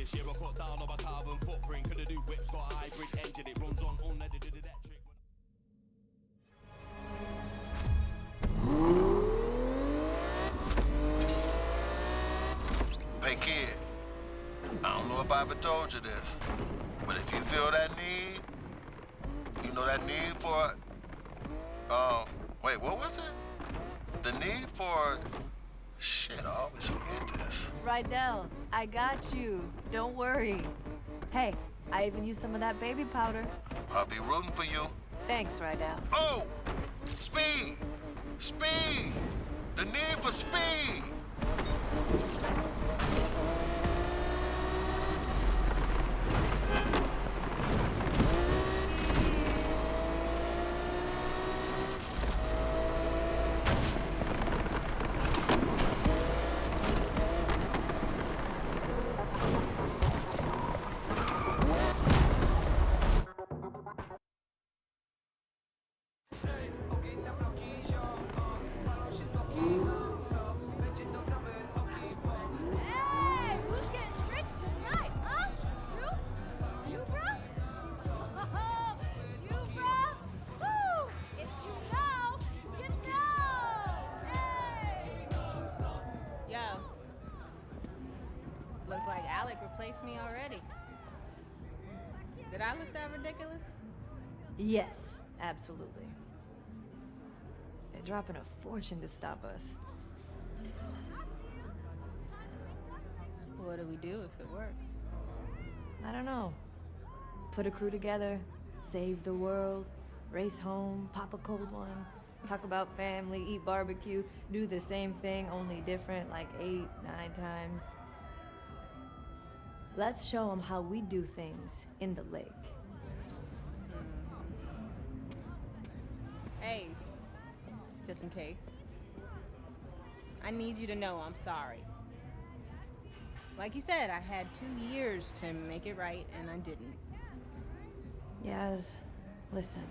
this. Yeah, I got down on my carbon footprint. Could a new whip's got a hybrid engine. It runs on unleaded electric. Hey kid, I don't know if I ever told you this, but if you feel that need, you know that need for, wait, what was it? The need for, shit, I always forget this. Rydell, I got you. Don't worry. Hey, I even used some of that baby powder. I'll be rooting for you. Thanks, Rydell. Oh, speed, speed, the need for speed. Looks like Alec replaced me already. Did I look that ridiculous? Yes, absolutely. They're dropping a fortune to stop us. What do we do if it works? I don't know. Put a crew together, save the world, race home, pop a cold one, talk about family, eat barbecue, do the same thing, only different like 8, 9 times. Let's show them how we do things in the lake. Hey, just in case. I need you to know I'm sorry. Like you said, I had 2 years to make it right, and I didn't. Yaz, listen.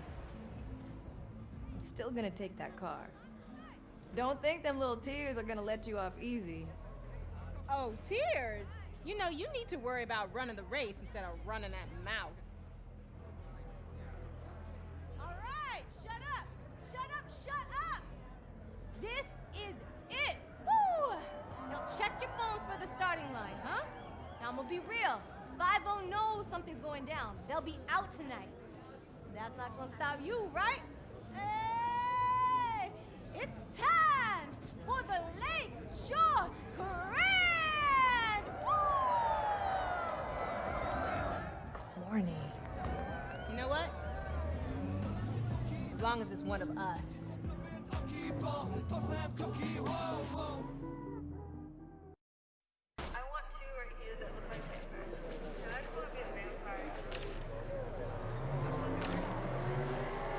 I'm still gonna take that car. Don't think them little tears are gonna let you off easy. Oh, tears? You know, you need to worry about running the race instead of running that mouth. All right, shut up! Shut up, shut up! This is it! Woo! Now check your phones for the starting line, huh? Now I'm gonna be real. 5-0 knows something's going down. They'll be out tonight. That's not gonna stop you, right? Hey! It's time for the Lake Shore Grand! Woo! Corny. You know what? As long as it's one of us. I want two right here that look like papers. I just want to be a vampire.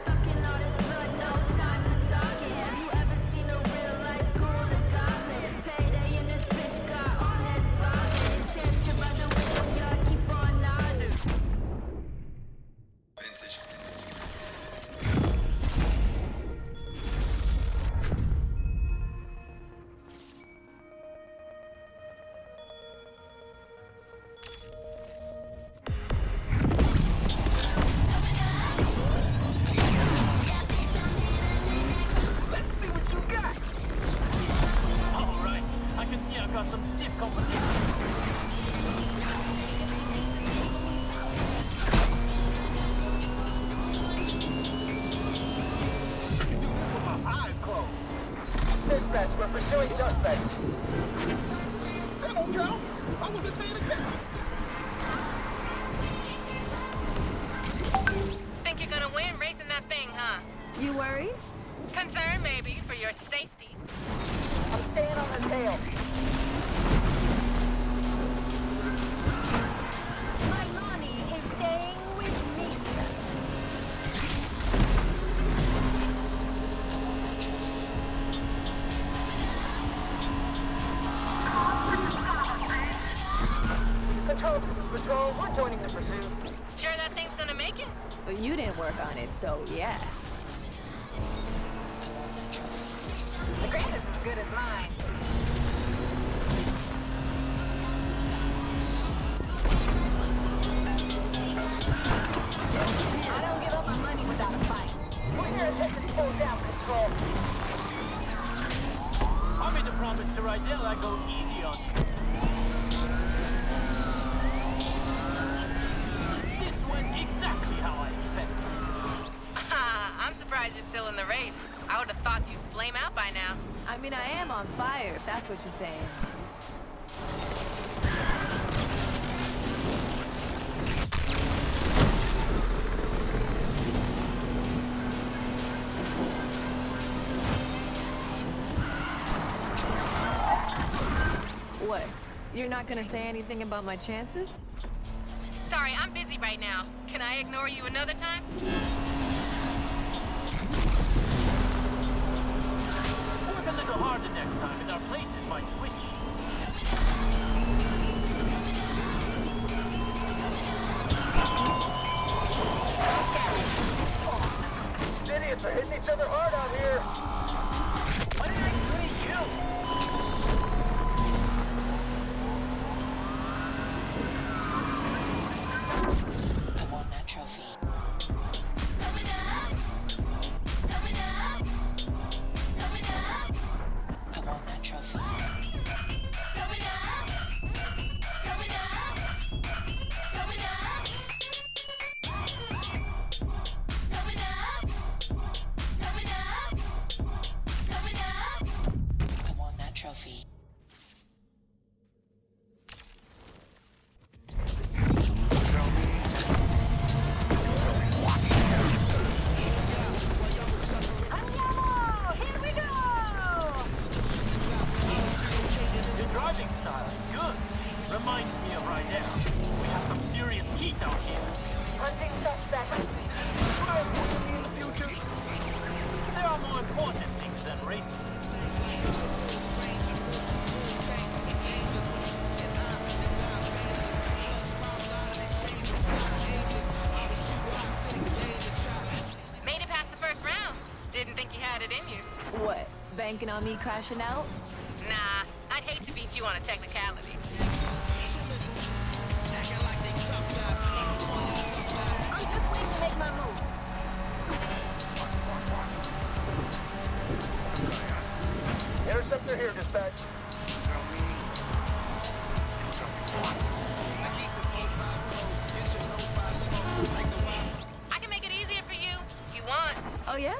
Sucking on his blood, no time for talking. Have you ever seen a real life ghoul and goblin? Payday in this bitch got all his bobbing. Chance to run the window, y'all keep on nodding. Vintage. Let's see what you got! Alright, I can see I've got some stiff competition. Eyes closed. Dispatch, we're pursuing suspects. That don't count. I wasn't paying attention. Think you're gonna win racing that thing, huh? You worried? Concerned, maybe, for your safety. I'm staying on their tail. My money is staying with me. Control, this is Patrol. We're joining the pursuit. Sure that thing's gonna make it? Well, you didn't work on it, so yeah. The grant is as good as mine. promised to Rydell I'd go easy on you. This went exactly how I expected. I'm surprised you're still in the race. I would have thought you'd flame out by now. I mean, I am on fire, if that's what you're saying. What? You're not gonna say anything about my chances? Sorry, I'm busy right now. Can I ignore you another time? Work a little harder next time and our places might switch. Idiots are hitting each other hard out here. What did I do to you? I want that trophy. I want that trophy. I want that trophy. Here we go! Your driving style is good. Reminds me of Rydell. We have some serious heat out here. Hunting suspects. There are more important things than racing. Made it past the first round. Didn't think you had it in you. What? Banking on me crashing out? Nah, I'd hate to beat you on a technicality. I'm just waiting to make my move. Interceptor here, dispatch. I can make it easier for you if you want. Oh yeah?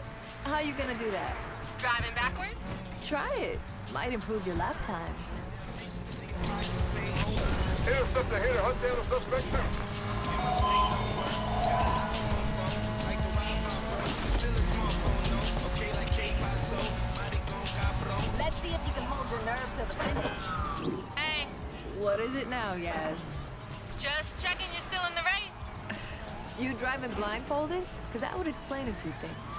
How you gonna do that? Driving backwards? Try it. Might improve your lap times. Interceptor here to hunt down a suspect too. Let's see if you can hold your nerve till the finish. Hey, What is it now, Yaz? just checking you're still in the race. You driving blindfolded? Because that would explain a few things.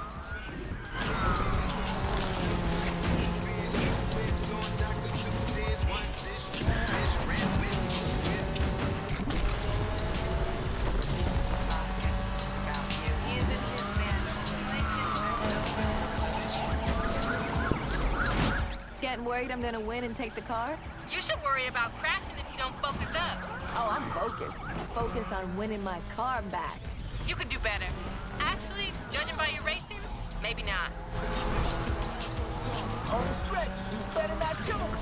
Getting worried I'm gonna win and take the car? You should worry about crashing if you don't focus up. Oh, I'm focused. Focused on winning my car back. You could do better. Actually, judging by your racing, maybe not. On the stretch, you better not choke.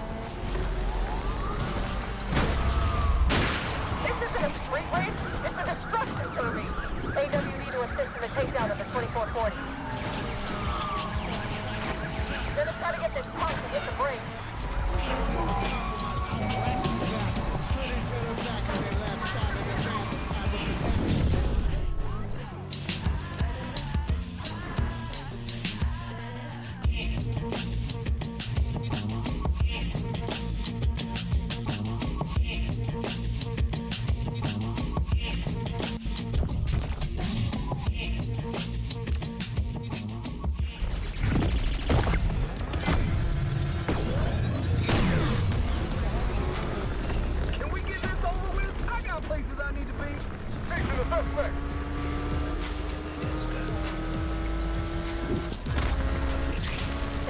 This isn't a street race, it's a destruction derby. AWD to assist in the takedown of the 2440. Gonna try to get this punk to hit the brakes. Can we get this over with? I got places I need to be. Chasing the suspect.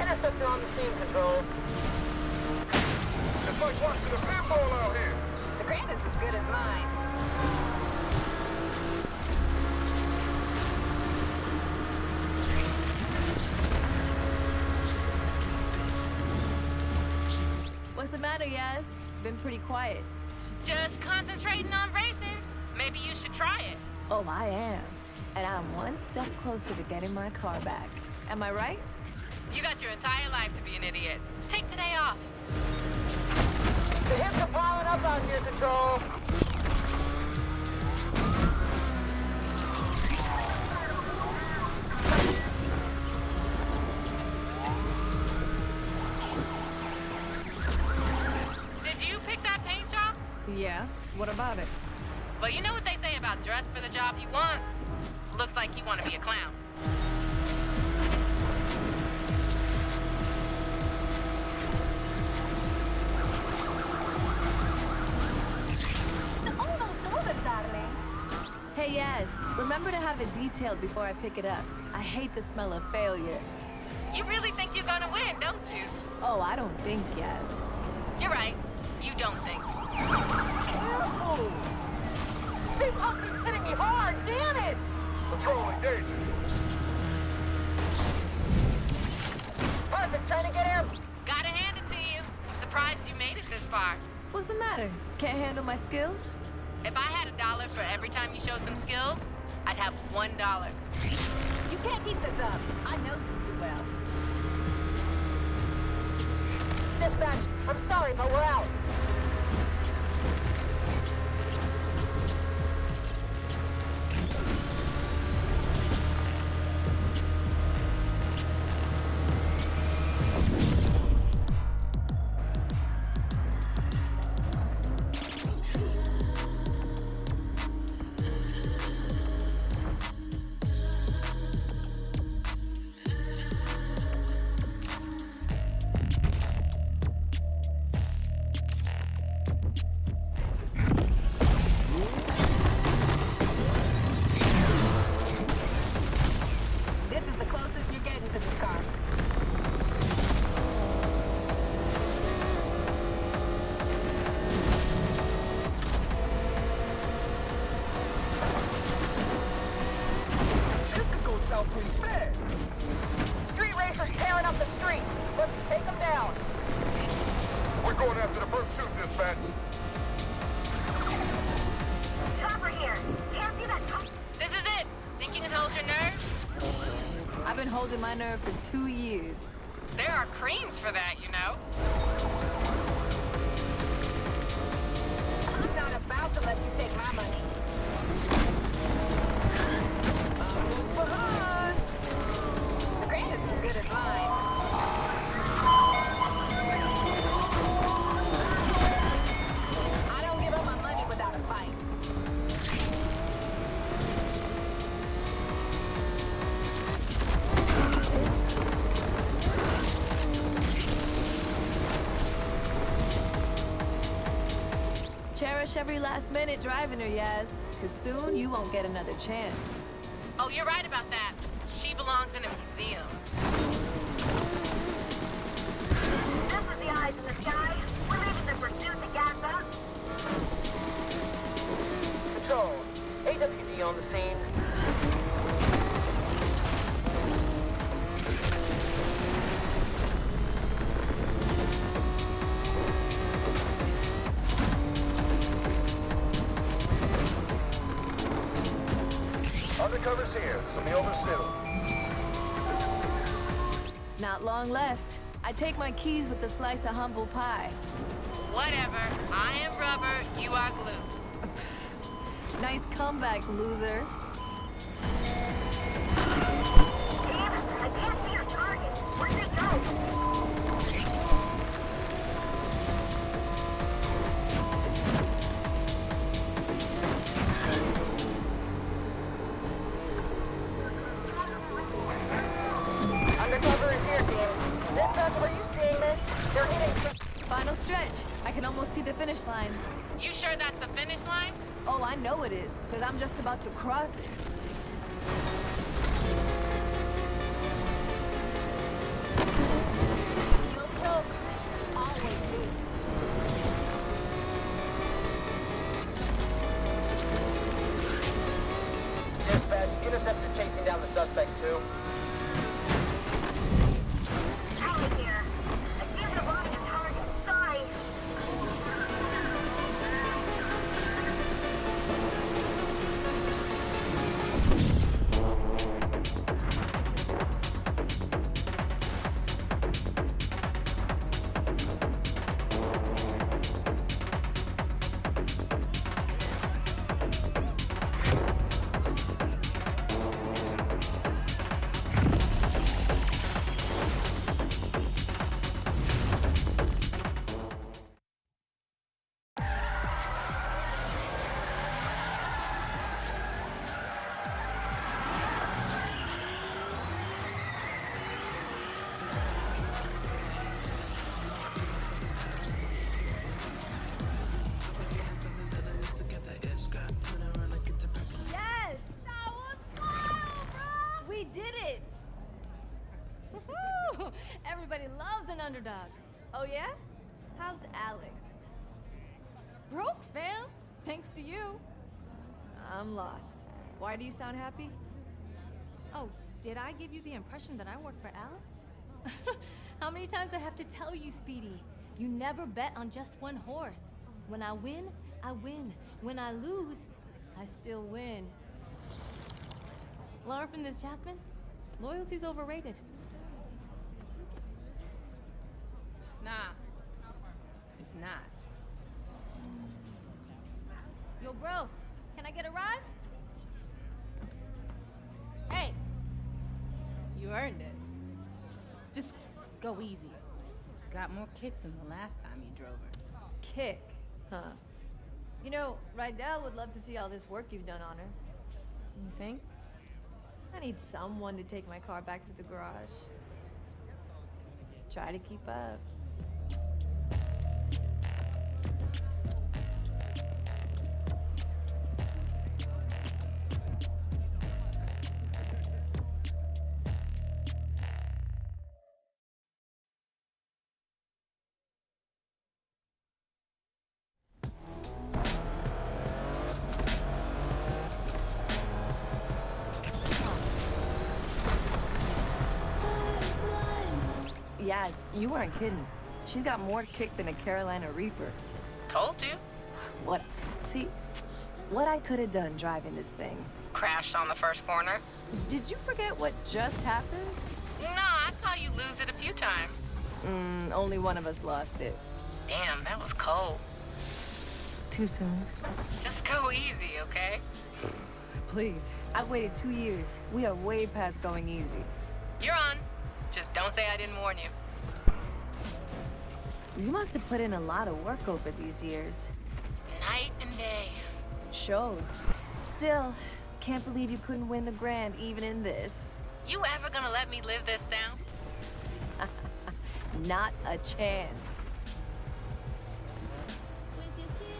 Interceptor on the scene, Control. It's like watching a pinball out here. The grant is as good as mine. What's the matter, Yaz? Been pretty quiet. Just concentrating on racing. Maybe you should try it. Oh, I am. And I'm one step closer to getting my car back. Am I right? You got your entire life to be an idiot. Take today off. The hips are piling up out here, Control. Did you pick that paint job? Yeah. What about it? Well, you know what they say about dress for the job you want? Looks like you want to be a clown. Hey, Yaz, remember to have it detailed before I pick it up. I hate the smell of failure. You really think you're gonna win, don't you? Oh, I don't think, Yaz. You're right. You don't think. Careful! Steve Humphrey's hitting me hard, damn it! Control engaging. Purpose trying to get him. Gotta hand it to you. I'm surprised you made it this far. What's the matter? Can't handle my skills? If I had $1 for every time you showed some skills, I'd have $1. You can't keep this up. I know you too well. Dispatch, I'm sorry, but we're out. This is the closest you're getting to this car. This could go south pretty fast. Street racers tearing up the streets. Let's take them down. We're going after the bird too, dispatch. Chopper here. Can't see that. This is it. Think you can hold your nerve? I've been holding my nerve for 2 years. There are creams for that, you know. I'm not about to let you take my money. Who's behind? The grant is as good as mine. I don't give up my money without a fight. Cherish every last minute driving her, Yaz, because soon you won't get another chance. Oh, you're right about that. She belongs in a museum. This is the eyes in the sky. We're leaving the pursuit to gas up. Control. AWD on the scene. Undercover's here. This will be over soon. Not long left. I take my keys with a slice of humble pie. Whatever. I am rubber, you are glue. Nice comeback, loser. Damn it, I can't see your target. Where'd they go? Undercover is here, team. Dispatch, are you seeing this? They're hitting... Final stretch. I can almost see the finish line. You sure that's the finish line? Oh, I know it is, because I'm just about to cross it. You'll choke. Always do. Dispatch, interceptor chasing down the suspect, too. Howard here. I seem to have lost your target. Sorry. underdog. Oh, yeah? How's Alec? Broke, fam. Thanks to you. I'm lost. Why do you sound happy? Oh, did I give you the impression that I work for Alex? How many times I have to tell you, Speedy? You never bet on just one horse. When I win, I win. When I lose, I still win. Learn from this, Jasmine. Loyalty's overrated. Nah, it's not. Yo, bro, can I get a ride? Hey, You earned it. Just go easy. She's got more kick than the last time you drove her. Kick, huh? You know, Rydell would love to see all this work you've done on her. You think? I need someone to take my car back to the garage. Try to keep up. Yaz, you weren't kidding. She's got more kick than a Carolina Reaper. Told you. What? See, what I could have done driving this thing. Crashed on the first corner. Did you forget what just happened? No, I saw you lose it a few times. Only one of us lost it. Damn, that was cold. Too soon. Just go easy, okay? Please. I've waited 2 years. We are way past going easy. You're on. Just don't say I didn't warn you. You must have put in a lot of work over these years. Night and day. Shows. Still, can't believe you couldn't win the Grand even in this. You ever gonna let me live this down? Not a chance.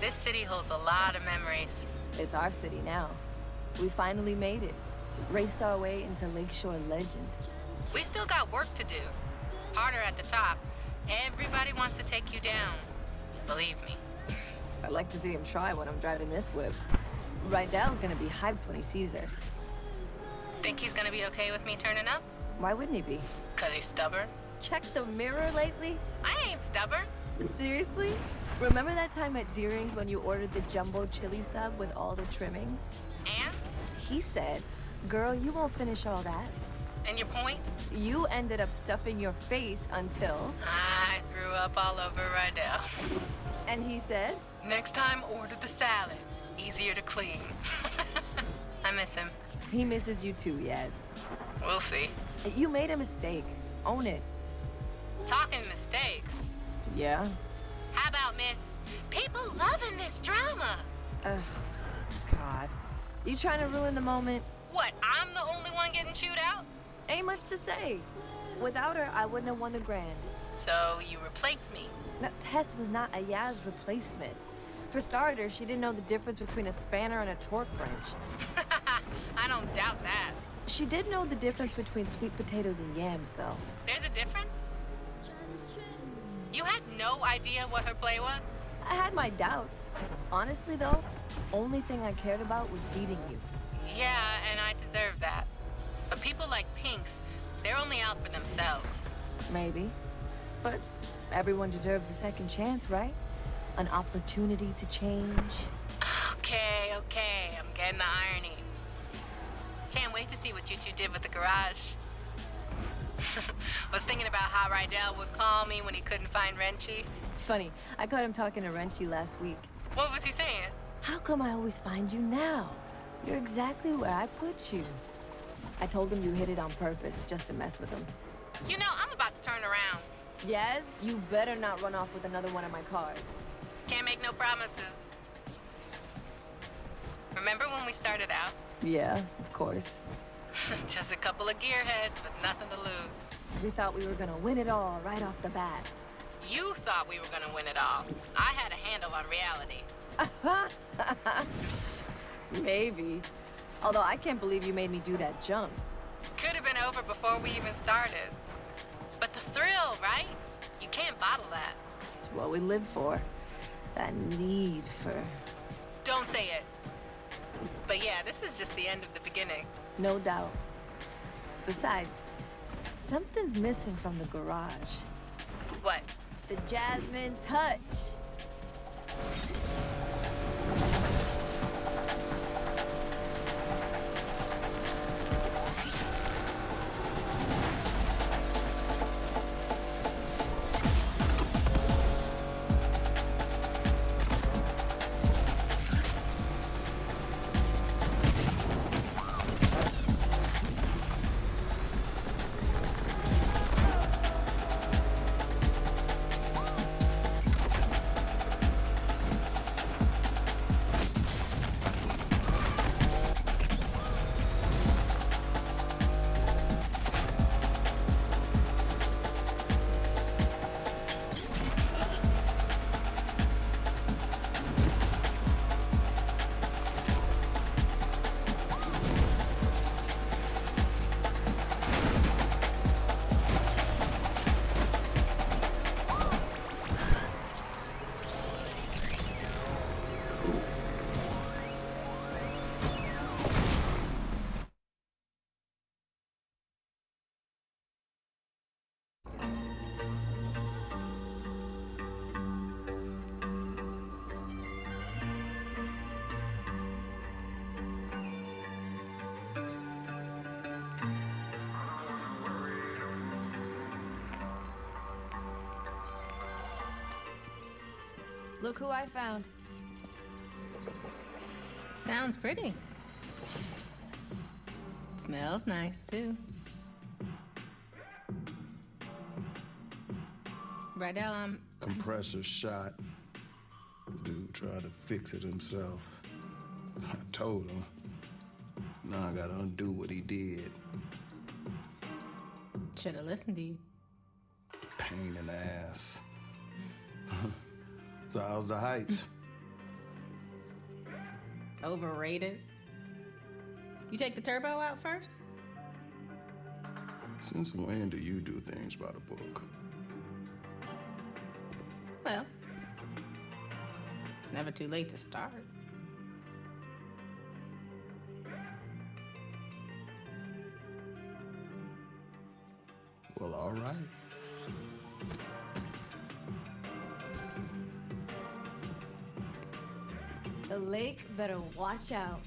This city holds a lot of memories. It's our city now. We finally made it. Raced our way into Lakeshore legend. We still got work to do. Harder at the top. Everybody wants to take you down. Believe me. I'd like to see him try when I'm driving this whip. Rydell's gonna be hyped when he sees her. Think he's gonna be okay with me turning up? Why wouldn't he be? 'Cause he's stubborn? Check the mirror lately? I ain't stubborn. Seriously? Remember that time at Deering's when you ordered the jumbo chili sub with all the trimmings? And? He said, girl, you won't finish all that. And your point? You ended up stuffing your face until... I threw up all over Rydell. And he said? Next time, order the salad. Easier to clean. I miss him. He misses you too, Yaz. We'll see. You made a mistake. Own it. Talking mistakes. Yeah? How about, miss? People loving this drama. God. You trying to ruin the moment? What, I'm the only one getting chewed out? Ain't much to say. Without her, I wouldn't have won the Grand. So you replace me? Now, Tess was not a Yaz replacement. For starters, she didn't know the difference between a spanner and a torque wrench. I don't doubt that. She did know the difference between sweet potatoes and yams, though. There's a difference? You had no idea what her play was? I had my doubts. Honestly, though, only thing I cared about was beating you. Yeah, and I deserve that. But people like Pinks, they're only out for themselves. Maybe. But everyone deserves a second chance, right? An opportunity to change. Okay, I'm getting the irony. Can't wait to see what you two did with the garage. Was thinking about how Rydell would call me when he couldn't find Wrenchy. Funny, I caught him talking to Wrenchy last week. What was he saying? How come I always find you now? You're exactly where I put you. I told him you hit it on purpose, just to mess with him. You know, I'm about to turn around. Yaz, you better not run off with another one of my cars. Can't make no promises. Remember when we started out? Yeah, of course. Just a couple of gearheads with nothing to lose. We thought we were gonna win it all right off the bat. You thought we were gonna win it all. I had a handle on reality. Maybe. Although I can't believe you made me do that jump. Could have been over before we even started. But the thrill, right? You can't bottle that. It's what we live for. That need for... Don't say it. But yeah, this is just the end of the beginning. No doubt. Besides, something's missing from the garage. What? The Jasmine touch. Look who I found. Sounds pretty. Smells nice, too. Rydell, I'm... Compressor shot. Dude tried to fix it himself. I told him. Now I gotta undo what he did. Should've listened to you. Pain in the ass. So how's the heights? Overrated. You take the turbo out first? Since when do you do things by the book? Well, never too late to start. Well, all right. The lake better watch out.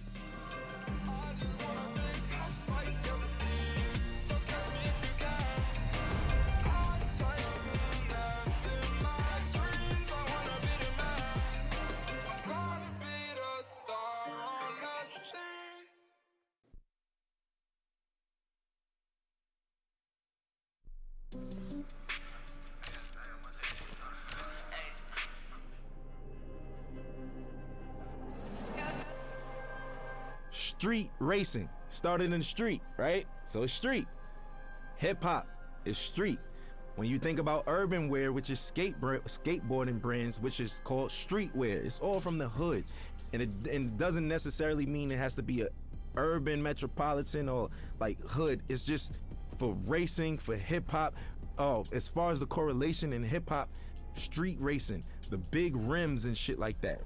Street racing started in the street, right? So it's street. Hip hop is street. When you think about urban wear, which is skateboarding brands, which is called streetwear, it's all from the hood. And it doesn't necessarily mean it has to be a urban metropolitan or like hood. It's just for racing, for hip hop. Oh, as far as the correlation in hip hop, street racing, the big rims and shit like that.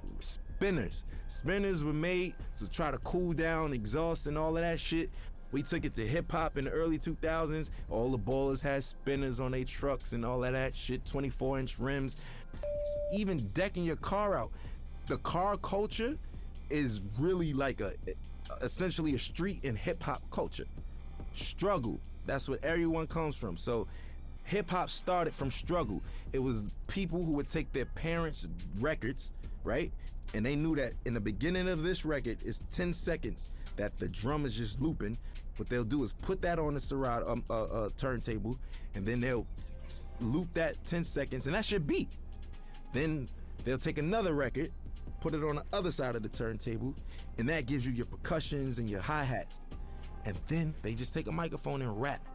Spinners were made to try to cool down exhaust and all of that shit. We took it to hip hop in the early 2000s. All the ballers had spinners on their trucks and all of that shit, 24-inch rims. Even decking your car out. The car culture is really like essentially a street and hip hop culture. Struggle, that's what everyone comes from. So hip hop started from struggle. It was people who would take their parents' records, right? And they knew that in the beginning of this record is 10 seconds that the drum is just looping. What they'll do is put that on the Serato turntable, and then they'll loop that 10 seconds, and that's your beat. Then they'll take another record, put it on the other side of the turntable, and that gives you your percussions and your hi-hats. And then they just take a microphone and rap.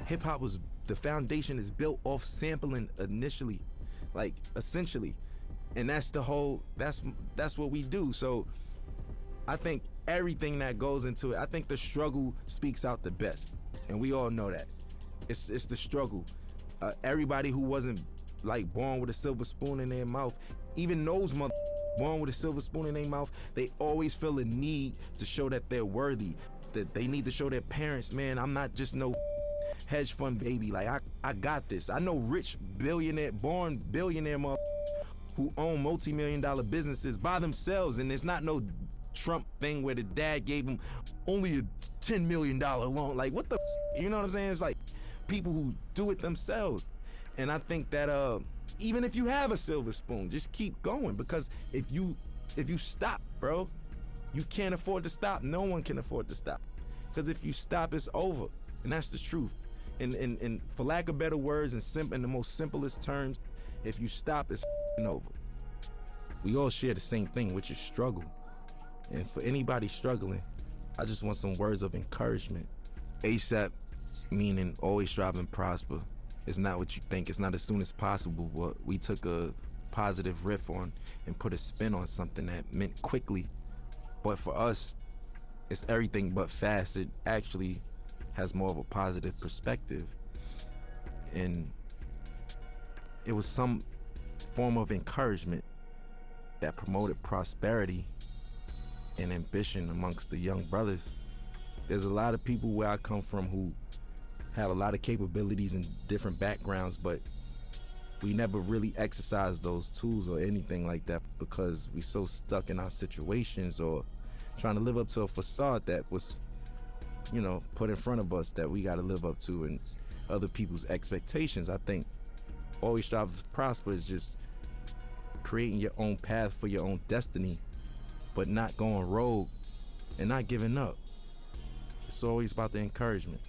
Hip hop was, the foundation is built off sampling initially, like essentially. And that's the whole, that's what we do. So I think everything that goes into it, I think the struggle speaks out the best. And we all know that. It's the struggle. Everybody who wasn't like born with a silver spoon in their mouth, even those mother born with a silver spoon in their mouth, they always feel a need to show that they're worthy, that they need to show their parents, man, I'm not just no hedge fund baby. Like I got this. I know rich born billionaire mother who own multi-million-dollar businesses by themselves, and it's not no Trump thing where the dad gave him only a $10 million loan. Like, what the you know what I'm saying? It's like people who do it themselves. And I think that even if you have a silver spoon, just keep going, because if you stop, bro, you can't afford to stop. No one can afford to stop, because if you stop, it's over. And that's the truth. And for lack of better words, in the most simplest terms, if you stop, it's over. We all share the same thing, which is struggle. And for anybody struggling, I just want some words of encouragement. ASAP, meaning always strive and prosper. It's not what you think. It's not as soon as possible. But we took a positive riff on and put a spin on something that meant quickly. But for us, it's everything but fast. It actually has more of a positive perspective. And it was some form of encouragement that promoted prosperity and ambition amongst the young brothers. There's a lot of people where I come from who have a lot of capabilities and different backgrounds, but we never really exercise those tools or anything like that because we so stuck in our situations or trying to live up to a facade that was, put in front of us that we got to live up to and other people's expectations. I think always strive to prosper is just creating your own path for your own destiny, but not going rogue and not giving up. It's always about the encouragement.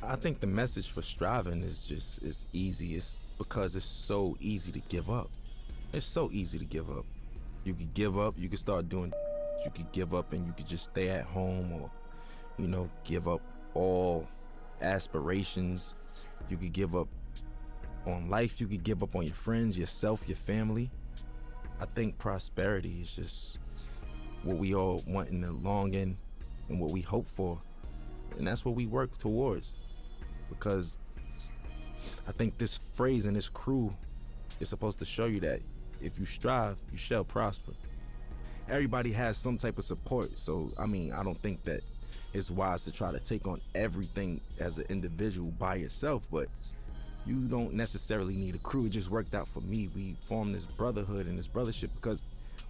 I think the message for striving is easy. It's because it's so easy to give up. It's so easy to give up. You could give up, you could start doing, you could give up and you could just stay at home or, give up all aspirations. You could give up on life. You could give up on your friends, yourself, your family. I think prosperity is just what we all want in the long end and what we hope for. And that's what we work towards. Because I think this phrase and this crew is supposed to show you that if you strive, you shall prosper. Everybody has some type of support. So, I don't think that it's wise to try to take on everything as an individual by yourself, but you don't necessarily need a crew. It just worked out for me. We formed this brotherhood and this brothership because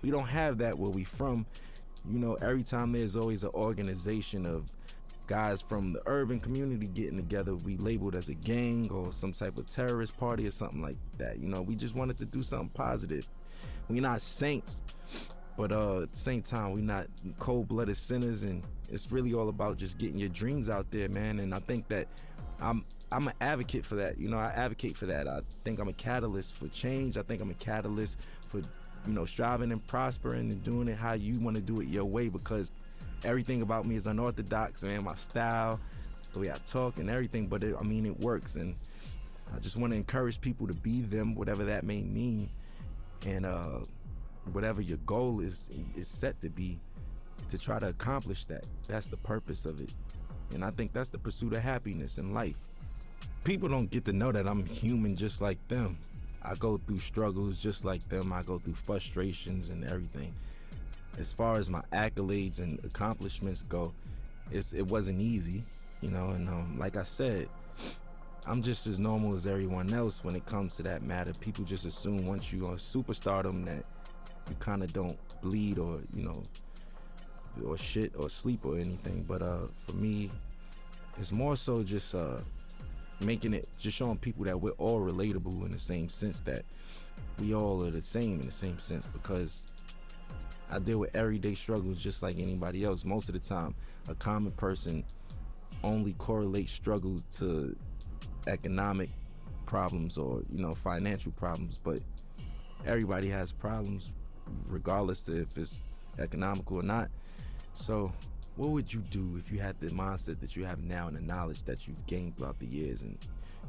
we don't have that where we from. Every time there's always an organization of guys from the urban community getting together, we labeled as a gang or some type of terrorist party or something like that. We just wanted to do something positive. We're not saints, but at the same time, we're not cold-blooded sinners, and it's really all about just getting your dreams out there, man. And I think that I'm an advocate for that. I advocate for that. I think I'm a catalyst for change. I think I'm a catalyst for, striving and prospering and doing it how you want to do it your way, because everything about me is unorthodox, man. My style, the way I talk and everything, but it works. And I just want to encourage people to be them, whatever that may mean. And whatever your goal is set to be, to try to accomplish that. That's the purpose of it. And I think that's the pursuit of happiness in life. People don't get to know that I'm human just like them. I go through struggles just like them. I go through frustrations and everything. As far as my accolades and accomplishments go, it wasn't easy, and like I said, I'm just as normal as everyone else when it comes to that matter. People just assume once you're on superstardom that you kind of don't bleed or, or shit or sleep or anything. But for me, it's more so just just showing people that we're all relatable in the same sense, that we all are the same in the same sense, because I deal with everyday struggles just like anybody else. Most of the time, a common person only correlates struggle to economic problems or, financial problems, but everybody has problems regardless of if it's economical or not. So what would you do if you had the mindset that you have now and the knowledge that you've gained throughout the years, and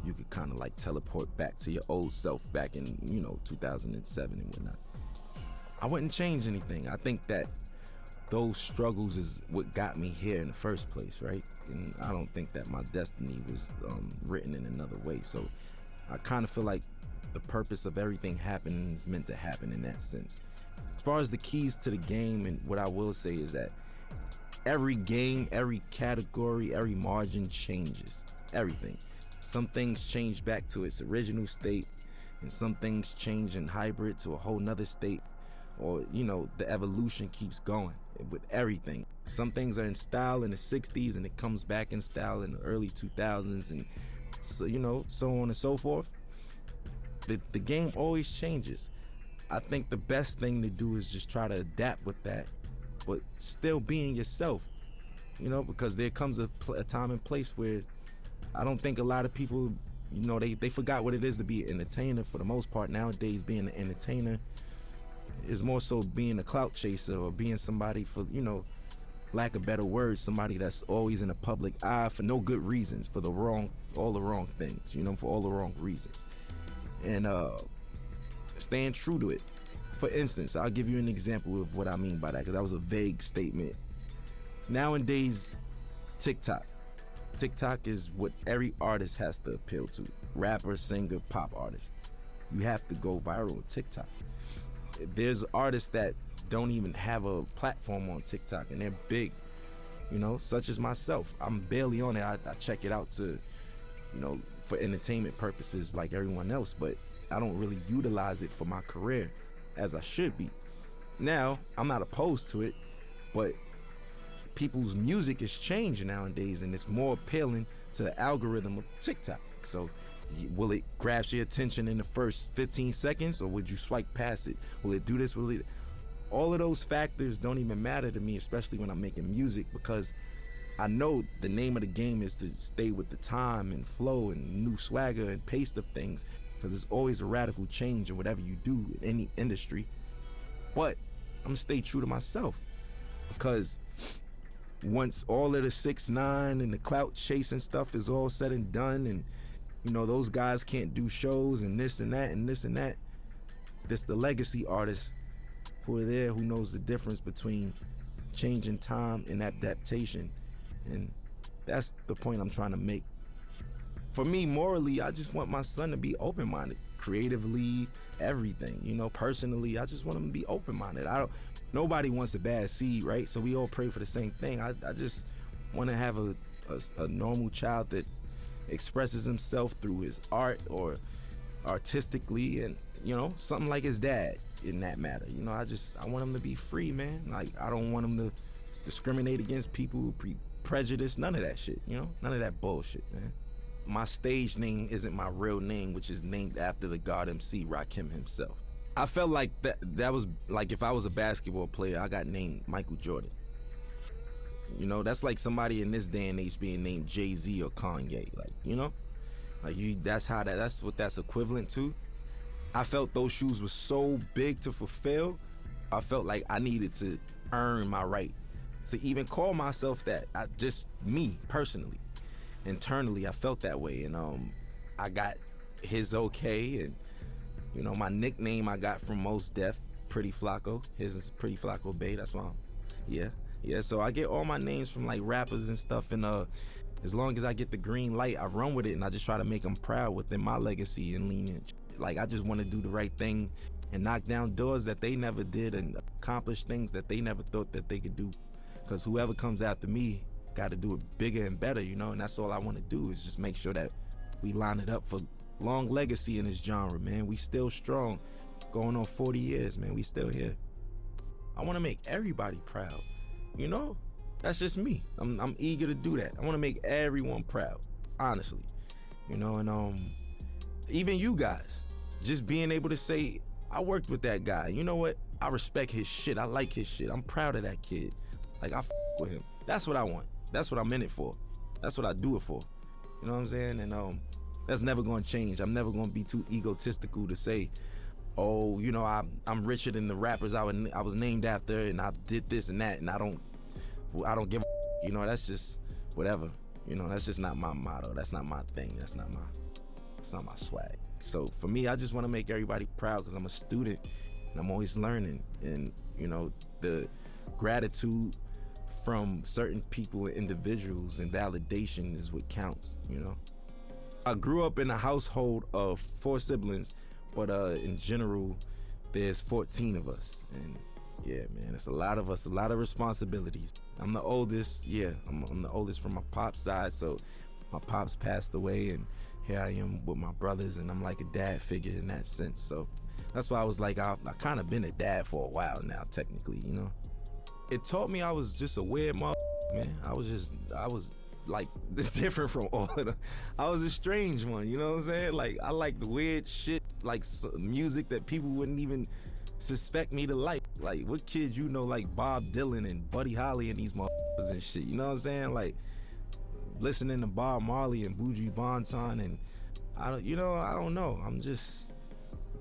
you could kind of like teleport back to your old self back in, 2007 and whatnot? I wouldn't change anything. I think that those struggles is what got me here in the first place, right? And I don't think that my destiny was written in another way. So I kind of feel like the purpose of everything happening is meant to happen in that sense. As far as the keys to the game, and what I will say is that every game, every category, every margin changes. Everything. Some things change back to its original state, and some things change in hybrid to a whole nother state, or the evolution keeps going with everything. Some things are in style in the 60s and it comes back in style in the early 2000s, and so on and so forth. The game always changes. I think the best thing to do is just try to adapt with that, but still being yourself, because there comes a time and place where I don't think a lot of people, they forgot what it is to be an entertainer for the most part. Nowadays, being an entertainer is more so being a clout chaser, or being somebody for, lack of better words, somebody that's always in the public eye for no good reasons, for all the wrong things, for all the wrong reasons. And staying true to it. For instance, I'll give you an example of what I mean by that, because that was a vague statement. Nowadays, TikTok is what every artist has to appeal to. Rapper, singer, pop artist. You have to go viral on TikTok. There's artists that don't even have a platform on TikTok, and they're big, such as myself. I'm barely on it. I check it out to, for entertainment purposes like everyone else, but I don't really utilize it for my career as I should be. Now, I'm not opposed to it, but people's music is changing nowadays, and it's more appealing to the algorithm of TikTok. So will it grasp your attention in the first 15 seconds, or would you swipe past it? Will it do this? All of those factors don't even matter to me, especially when I'm making music, because I know the name of the game is to stay with the time and flow and new swagger and pace of things, because there's always a radical change in whatever you do in any industry. But I'm gonna stay true to myself, because once all of the 6ix9ine and the clout chasing stuff is all said and done, and those guys can't do shows and this and that and this and that, this the legacy artists who are there, who knows the difference between changing time and adaptation. And that's the point I'm trying to make. For me, morally, I just want my son to be open-minded, creatively, everything. Personally, I just want him to be open-minded. Nobody wants a bad seed, right? So we all pray for the same thing. I just want to have a normal child that expresses himself through his art or artistically, and something like his dad in that matter. I want him to be free, man. Like, I don't want him to discriminate against people, prejudice, none of that shit, none of that bullshit, man. My stage name isn't my real name, which is named after the God MC Rakim himself. I felt like that was like if I was a basketball player, I got named Michael Jordan. That's like somebody in this day and age being named Jay-Z or Kanye, that's what that's equivalent to. I felt those shoes were so big to fulfill. I felt like I needed to earn my right to even call myself that. Me personally, internally, I felt that way, and I got his okay, and my nickname I got from Mos Def, Pretty Flacco. His is Pretty Flacco Bay. That's why yeah. So I get all my names from like rappers and stuff, and as long as I get the green light, I run with it, and I just try to make them proud within my legacy and lineage. Like, I just want to do the right thing and knock down doors that they never did and accomplish things that they never thought that they could do. Because whoever comes after me got to do it bigger and better, and that's all I want to do, is just make sure that we line it up for long legacy in this genre, man. We still strong, going on 40 years, man. We still here. I want to make everybody proud, That's just me. I'm eager to do that. I want to make everyone proud, honestly, and even you guys, just being able to say, I worked with that guy. You know what? I respect his shit. I like his shit. I'm proud of that kid. Like, I with him. That's what I want. That's what I'm in it for. That's what I do it for. You know what I'm saying? And that's never gonna change. I'm never gonna be too egotistical to say, oh, I'm richer than the rappers I was named after, and I did this and that, and I don't give a that's just whatever. That's just not my motto. That's not my thing. It's not my swag. So for me, I just want to make everybody proud, because I'm a student and I'm always learning, and the gratitude from certain people and individuals and validation is what counts. I grew up in a household of 4 siblings, But in general, there's 14 of us, and yeah, man, it's a lot of us, a lot of responsibilities. I'm the oldest, yeah, I'm the oldest from my pop's side, so my pops passed away, and here I am with my brothers, and I'm like a dad figure in that sense. So that's why I was like, I kind of been a dad for a while now, technically, you know. It taught me I was just a weird man. I was like different from all of them. I was a strange one, you know what I'm saying? Like, I like the weird shit, like music that people wouldn't even suspect me to like. Like, what kid you know like Bob Dylan and Buddy Holly and these motherfuckers and shit, you know what I'm saying? Like, listening to Bob Marley and Buju Banton, and I don't know. I'm just,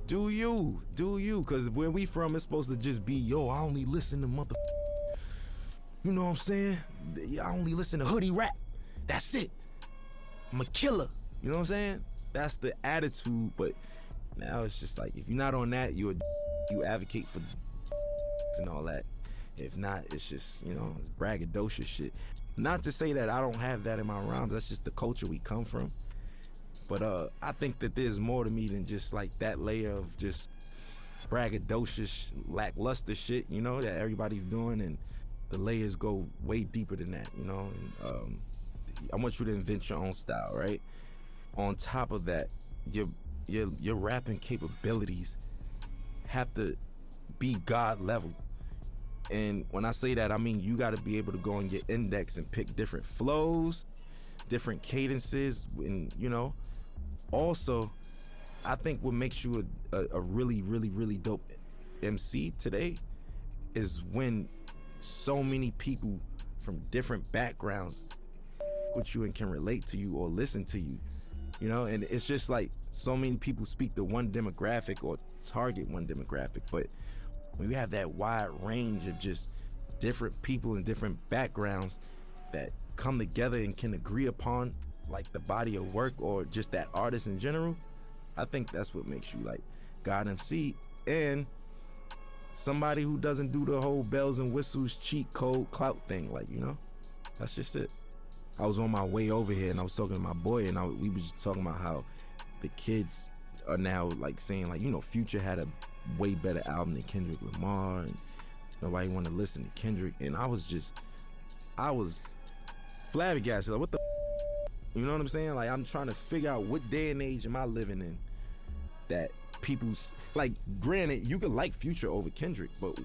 do you, because where we from, it's supposed to just be, yo, I only listen to you know what I'm saying? I only listen to hoodie rap. That's it. I'm a killer. You know what I'm saying? That's the attitude. But now it's just like, if you're not on that, you advocate for and all that. If not, it's just, you know, it's braggadocious shit. Not to say that I don't have that in my rhymes. That's just the culture we come from. But I think that there's more to me than just like that layer of just braggadocious, lackluster shit, you know, that everybody's doing, and the layers go way deeper than that, you know. And I want you to invent your own style, right? On top of that, your rapping capabilities have to be God level. And when I say that, I mean you got to be able to go on your index and pick different flows, different cadences, and you know. Also, I think what makes you a really, really, really dope MC today is when so many people from different backgrounds with you and can relate to you or listen to you, you know. And it's just like so many people speak to one demographic or target one demographic, but when you have that wide range of just different people and different backgrounds that come together and can agree upon like the body of work or just that artist in general, I think that's what makes you like God MC and somebody who doesn't do the whole bells and whistles cheat code clout thing, like, you know. That's just it. I was on my way over here and I was talking to my boy, and we was just talking about how the kids are now like saying, like, you know, Future had a way better album than Kendrick Lamar, and nobody want to listen to Kendrick. And I was flabbergasted, like, what the you know what I'm saying? Like, I'm trying to figure out what day and age am I living in that people's, like, granted, you could like Future over Kendrick, but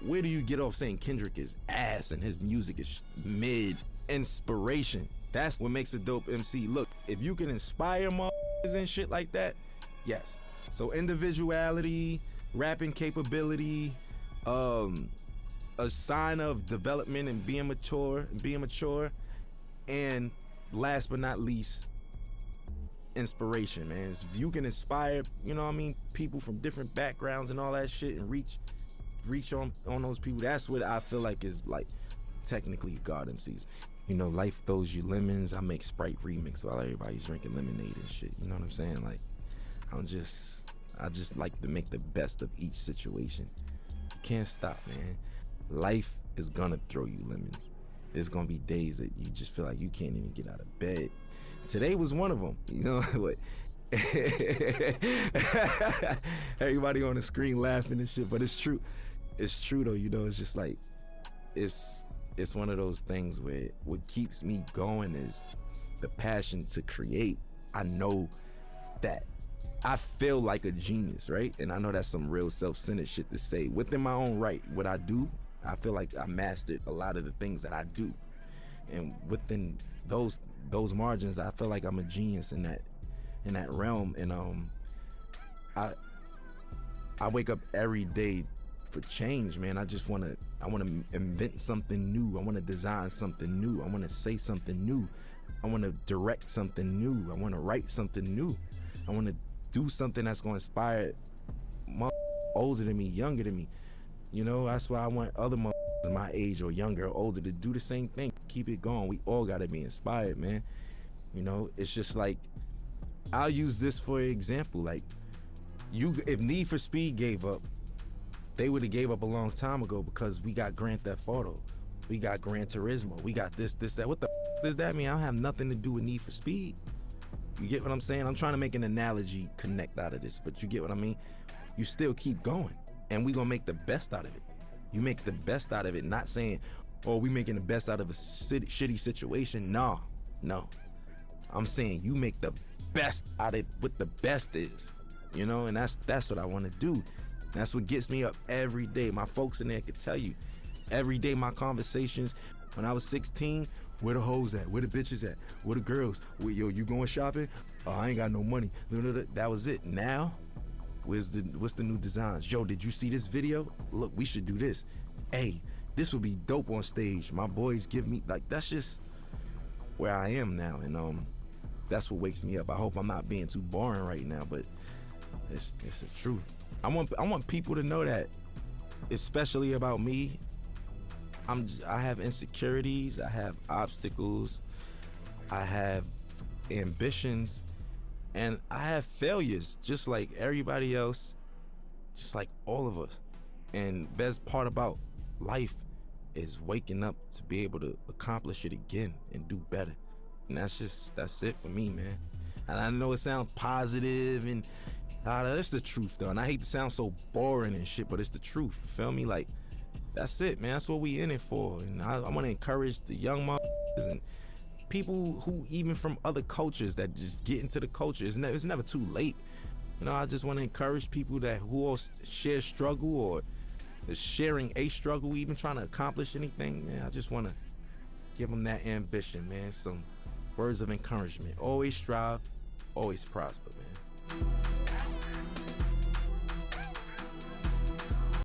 where do you get off saying Kendrick is ass and his music is mid? Inspiration, that's what makes a dope MC. Look, if you can inspire motherfuckers and shit like that, yes. So individuality, rapping capability, a sign of development and being mature, and last but not least, inspiration, man. If you can inspire, you know what I mean, people from different backgrounds and all that shit, and reach on those people, that's what I feel like is like technically God MCs. You know, life throws you lemons. I make Sprite remix while everybody's drinking lemonade and shit. You know what I'm saying? Like, I just like to make the best of each situation. You can't stop, man. Life is gonna throw you lemons. There's gonna be days that you just feel like you can't even get out of bed. Today was one of them, you know what? Everybody on the screen laughing and shit, but it's true. It's true though, you know. It's just like, it's one of those things where what keeps me going is the passion to create. I know that I feel like a genius, right? And I know that's some real self-centered shit to say. Within my own right, what I do, I feel like I mastered a lot of the things that I do. And within those margins, I feel like I'm a genius in that realm. And I wake up every day for change, man. I want to invent something new. I want to design something new. I want to say something new. I want to direct something new. I want to write something new. I want to do something that's going to inspire older than me, younger than me. You know, that's why I want other my age or younger or older to do the same thing. Keep it going. We all got to be inspired, man. You know, it's just like, I'll use this for example. Like, if Need for Speed gave up, they would have gave up a long time ago, because we got Grand Theft Auto, we got Gran Turismo, we got this, that. What the does that mean? I don't have nothing to do with Need for Speed. You get what I'm saying? I'm trying to make an analogy connect out of this, but you get what I mean? You still keep going, and we gonna make the best out of it. You make the best out of it, not saying, oh, we making the best out of a shitty situation. No. I'm saying you make the best out of what the best is, you know, and that's what I want to do. That's what gets me up every day. My folks in there could tell you, every day my conversations, when I was 16, where the hoes at? Where the bitches at? Where the girls? Yo, you going shopping? Oh, I ain't got no money. That was it. Now, what's the new designs? Yo, did you see this video? Look, we should do this. Hey, this would be dope on stage. My boys give me, like, that's just where I am now, and that's what wakes me up. I hope I'm not being too boring right now, but it's the truth. I want people to know that, especially about me. I have insecurities, I have obstacles, I have ambitions, and I have failures, just like everybody else, just like all of us. And best part about life is waking up to be able to accomplish it again and do better. And that's it for me, man. And I know it sounds positive and that's the truth though. And I hate to sound so boring and shit, but it's the truth. You feel me? Like, that's it, man. That's what we in it for. And I want to encourage the young motherfuckers and people who even from other cultures that just get into the culture. It's never too late. You know, I just want to encourage people who all share struggle or is sharing a struggle, even trying to accomplish anything, man. I just want to give them that ambition, man. Some words of encouragement. Always strive, always prosper, man.